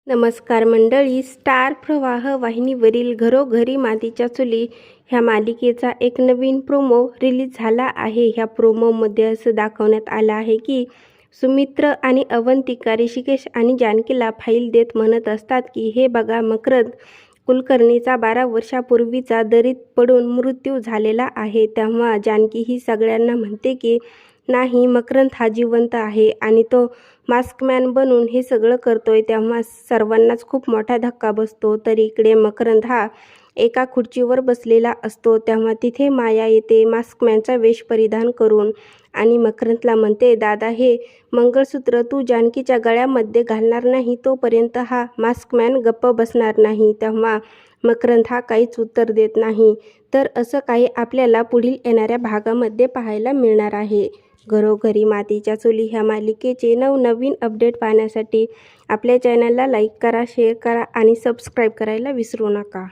नमस्कार मंडळी, स्टार प्रवाह वाहिनीवरील घरोघरी मातीच्या चुली ह्या मालिकेचा एक नवीन प्रोमो रिलीज झाला आहे. ह्या प्रोमोमध्ये असं दाखवण्यात आलं आहे की सुमित्र आणि अवंतिका ऋषिकेश आणि जानकीला फाईल देत म्हणत असतात की हे बघा, मकरंद कुलकर्णीचा 12 वर्षापूर्वीचा दरीत पडून मृत्यू झालेला आहे. तेव्हा जानकी ही सगळ्यांना म्हणते की नाही, मकरंद हा जिवंत आहे आणि तो मास्कमॅन बनून हे सगळं करतोय. तेव्हा सर्वांनाच खूप मोठा धक्का बसतो. तर इकडे मकरंद हा एका खुर्चीवर बसलेला असतो. तेव्हा तिथे माया येते मास्कमॅनचा वेश परिधान करून आणि मकरंदला म्हणते, दादा, हे मंगळसूत्र तू जानकीच्या गळ्यामध्ये घालणार नाही तोपर्यंत हा मास्कमॅन गप्प बसणार नाही. तेव्हा मकरंद हा काहीच उत्तर देत नाही. तर असं काही आपल्याला पुढील येणाऱ्या भागामध्ये पाहायला मिळणार आहे. घरोघरी मातीच्या चुली ह्या मालिकेचे नवनवीन अपडेट पाहण्यासाठी आपल्या चॅनलला लाईक करा, शेअर करा आणि सबस्क्राईब करायला विसरू नका.